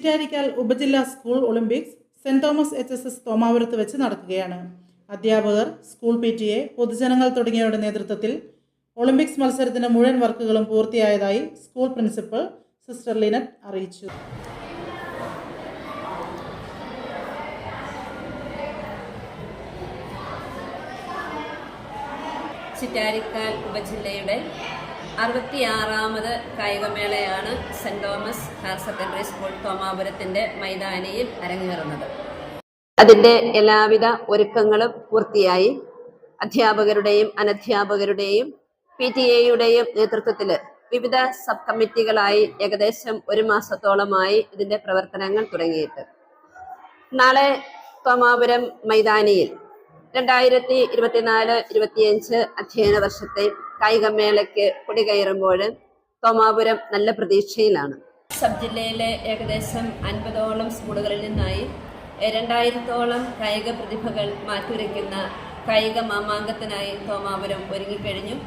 ചിറ്റാരിക്കാൽ ഉപജില്ലാ school Olympics saint Thomas HSS തോമാപുരത്ത് വെച്ച് നടക്കുകയാണ്. അധ്യാപകർ, സ്കൂൾ PTA, പൊതുജനങ്ങൾ തുടങ്ങിയവരുടെ നേതൃത്വത്തിൽ ഒളിമ്പിക്സ് മത്സരത്തിന്റെ മുഴുവൻ വർക്കുകളും പൂർത്തിയായതായി സ്കൂൾ പ്രിൻസിപ്പൽ സിസ്റ്റർ ലിനറ്റ് അറിയിച്ചു. ചിറ്റാരിക്കാൽ ഉപജില്ലയുടെ 66ാമത് കായികമേളയാണ് saint Thomas higher secondary school തോമാപുരത്തിന്റെ മൈതാനിയിൽ അരങ്ങേറുന്നത്. അതിന്റെ എല്ലാവിധ ഒരുക്കങ്ങളും പൂർത്തിയായി. അധ്യാപകരുടെയും അനധ്യാപകരുടെയും PTA-യുടെയും നേതൃത്വത്തിൽ വിവിധ സബ് കമ്മിറ്റികളായി ഏകദേശം 1 മാസത്തോളമായി ഇതിന്റെ പ്രവർത്തനങ്ങൾ തുടങ്ങിയിട്ട് നാളെ തോമാപുരം മൈതാനിയിൽ 2024-25 അധ്യയന വർഷത്തെ കായികമേളയ്ക്ക് കൊടികയറുമ്പോൾ തോമാപുരം നല്ല പ്രതീക്ഷയിലാണ്. സബ് ജില്ലയിലെ ഏകദേശം 50ഓളം സ്കൂളുകളിൽ നിന്നായി 2000ഓളം കായിക പ്രതിഭകൾ മാറ്റുരയ്ക്കുന്ന കായിക മാമാങ്കത്തിനായി തോമാപുരം ഒരുങ്ങിക്കഴിഞ്ഞു.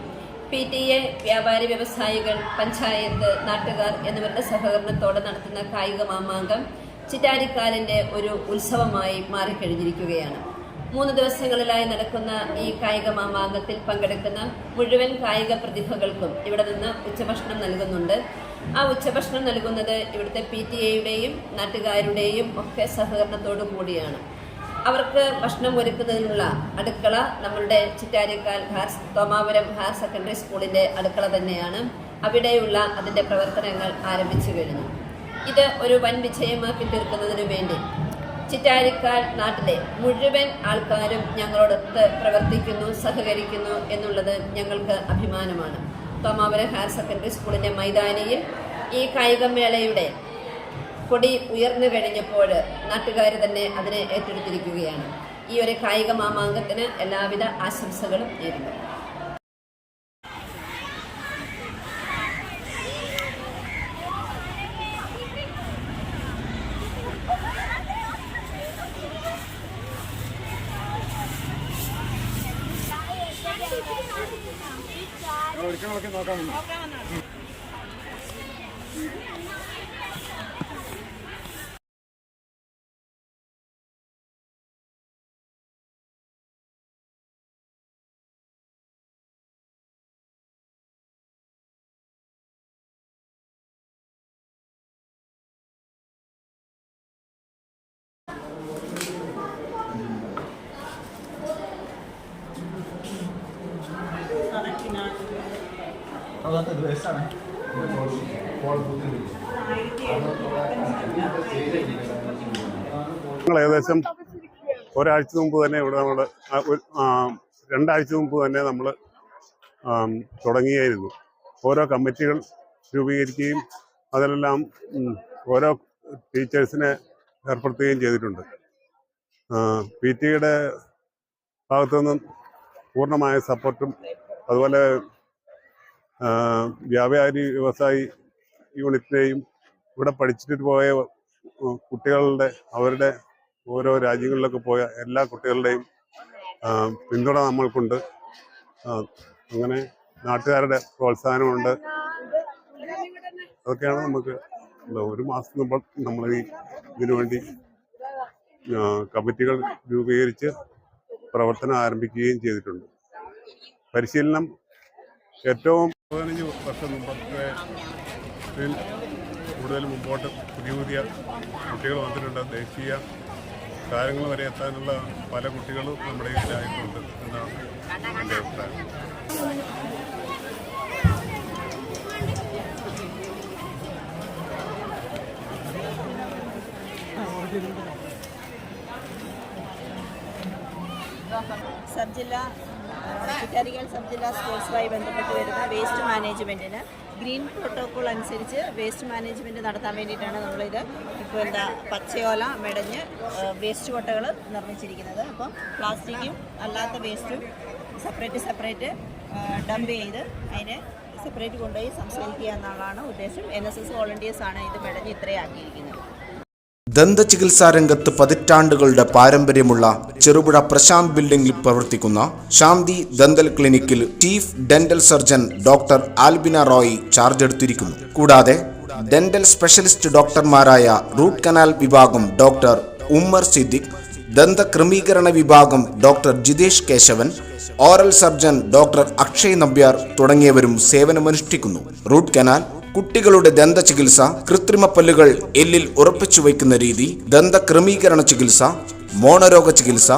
PTA, വ്യാപാരി വ്യവസായികൾ, പഞ്ചായത്ത്, നാട്ടുകാർ എന്നിവരുടെ സഹകരണത്തോടെ നടത്തുന്ന കായിക മാമാങ്കം ചിറ്റാരിക്കാലിൻ്റെ ഒരു ഉത്സവമായി മാറിക്കഴിഞ്ഞിരിക്കുകയാണ്. 3 ദിവസങ്ങളിലായി നടക്കുന്ന ഈ കായിക മാമാങ്കത്തിൽ പങ്കെടുക്കുന്ന മുഴുവൻ കായിക പ്രതിഭകൾക്കും ഇവിടെ നിന്ന് ഉച്ചഭക്ഷണം നൽകുന്നുണ്ട്. ആ ഉച്ചഭക്ഷണം നൽകുന്നത് ഇവിടുത്തെ PTA-യുടെയും നാട്ടുകാരുടെയും ഒക്കെ സഹകരണത്തോടു കൂടിയാണ്. അവർക്ക് ഭക്ഷണം ഒരുക്കുന്നതിനുള്ള അടുക്കള നമ്മളുടെ ചിറ്റാരിക്കാൽ തോമാപുരം ഹയർ സെക്കൻഡറി സ്കൂളിൻ്റെ അടുക്കള തന്നെയാണ്. അവിടെയുള്ള അതിൻ്റെ പ്രവർത്തനങ്ങൾ ആരംഭിച്ചു കഴിഞ്ഞു. ഇത് ഒരു വൻ വിജയമാക്കി തീർക്കുന്നതിനു വേണ്ടി ചിറ്റാരിക്കാൽ നാട്ടിലെ മുഴുവൻ ആൾക്കാരും ഞങ്ങളോടൊത്ത് പ്രവർത്തിക്കുന്നു, സഹകരിക്കുന്നു എന്നുള്ളത് ഞങ്ങൾക്ക് അഭിമാനമാണ്. തോമാപുരം ഹയർ സെക്കൻഡറി സ്കൂളിൻ്റെ മൈതാനിയിൽ ഈ കായികമേളയുടെ കൊടി ഉയർന്നു കഴിഞ്ഞപ്പോൾ നാട്ടുകാർ തന്നെ അതിനെ ഏറ്റെടുത്തിരിക്കുകയാണ്. ഈ ഒരു കായിക മാമാങ്കത്തിന് എല്ലാവിധ ആശംസകളും നേരുന്നു. ഏകദേശം ഒരാഴ്ച മുമ്പ് തന്നെ ഇവിടെ നമ്മൾ 2 ആഴ്ച മുമ്പ് തന്നെ നമ്മൾ തുടങ്ങിയായിരുന്നു. ഓരോ കമ്മിറ്റികൾ രൂപീകരിക്കുകയും അതിലെല്ലാം ഓരോ ടീച്ചേഴ്സിനെ ഏർപ്പെടുത്തുകയും ചെയ്തിട്ടുണ്ട്. PTA-യുടെ ഭാഗത്തുനിന്നും പൂർണ്ണമായ സപ്പോർട്ടും അതുപോലെ വ്യാപാരി വ്യവസായി യൂണിറ്റിനെയും ഇവിടെ പഠിച്ചിട്ട് പോയ കുട്ടികളുടെ അവരുടെ ഓരോ രാജ്യങ്ങളിലൊക്കെ പോയ എല്ലാ കുട്ടികളുടെയും പിന്തുണ നമ്മൾക്കുണ്ട്. അങ്ങനെ നാട്ടുകാരുടെ പ്രോത്സാഹനമുണ്ട്. അതൊക്കെയാണ് നമുക്ക് 1 മാസം മുമ്പ് നമ്മൾ ഇതിനു വേണ്ടി കമ്മിറ്റികൾ രൂപീകരിച്ച് പ്രവർത്തനം ആരംഭിക്കുകയും ചെയ്തിട്ടുണ്ട്. പരിശീലനം ഏറ്റവും 15 വർഷം മുമ്പത്തെ കൂടുതൽ മുമ്പോട്ട് പുതിയ കുട്ടികൾ വന്നിട്ടുണ്ട്. ദേശീയ താരങ്ങൾ വരെ എത്താനുള്ള പല കുട്ടികളും നമ്മുടെ ഇതിലായിട്ടുണ്ട് എന്നാണ് എൻ്റെ അഭിപ്രായം. സബ് ജില്ലാ ചിറ്റാരിക്കാൽ സബ് ജില്ലാ സ്പോർട്സുമായി ബന്ധപ്പെട്ട് വരുന്ന വേസ്റ്റ് മാനേജ്മെൻറ്റിന് ഗ്രീൻ പ്രോട്ടോക്കോൾ അനുസരിച്ച് വേസ്റ്റ് മാനേജ്മെൻറ്റ് നടത്താൻ വേണ്ടിയിട്ടാണ് നമ്മളിത് ഇപ്പോൾ പച്ചയോല മെടഞ്ഞ് വേസ്റ്റ് കൊട്ടകൾ നിർമ്മിച്ചിരിക്കുന്നത്. അപ്പം പ്ലാസ്റ്റിക്കും അല്ലാത്ത വേസ്റ്റും സെപ്പറേറ്റ് ഡംപ് ചെയ്ത് അതിനെ സെപ്പറേറ്റ് കൊണ്ടുപോയി സംസ്കരിക്കുക എന്നുള്ളതാണ് ഉദ്ദേശം. NSS വോളണ്ടിയേഴ്സാണ് ഇത് മെടഞ്ഞ് ഇത്രയാക്കിയിരിക്കുന്നത്. ദന്തചികിത്സാ രംഗത്ത് പതിറ്റാണ്ടുകളുടെ പാരമ്പര്യമുള്ള ചെറുപുഴ പ്രശാന്ത് ബിൽഡിംഗിൽ പ്രവർത്തിക്കുന്ന ശാന്തി ദന്തൽ ക്ലിനിക്കിൽ chief dental surgeon doctor Albina Roy charge എടുത്തിരിക്കുന്നു. കൂടാതെ ഡെന്റൽ സ്പെഷ്യലിസ്റ്റ് ഡോക്ടർമാരായ റൂട്ട് കനാൽ വിഭാഗം ഡോക്ടർ ഉമ്മർ സിദ്ദിഖ്, ദന്തക്രമീകരണ വിഭാഗം doctor Jithesh Keshavan, oral surgeon doctor Akshay Nambiar തുടങ്ങിയവരും സേവനമനുഷ്ഠിക്കുന്നു. റൂട്ട് കനാൽ, കുട്ടികളുടെ ദന്ത ചികിത്സ, കൃത്രിമ പല്ലുകൾ എല്ലിൽ ഉറപ്പിച്ചു വയ്ക്കുന്ന രീതി, ദന്തക്രമീകരണ ചികിത്സ, മോണരോഗ ചികിത്സ,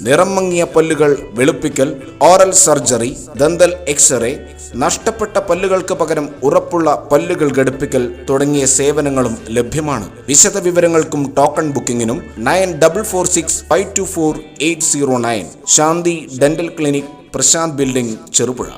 നിറം മങ്ങിയ പല്ലുകൾ വെളുപ്പിക്കൽ, ഓറൽ സർജറി, ദന്തൽ എക്സ്റേ, നഷ്ടപ്പെട്ട പല്ലുകൾക്ക് പകരം ഉറപ്പുള്ള പല്ലുകൾ ഘടിപ്പിക്കൽ തുടങ്ങിയ സേവനങ്ങളും ലഭ്യമാണ്. വിശദ വിവരങ്ങൾക്കും ടോക്കൺ ബുക്കിംഗിനും 9446524809 Shanti dental clinic, Prashant building, Cherupuzha.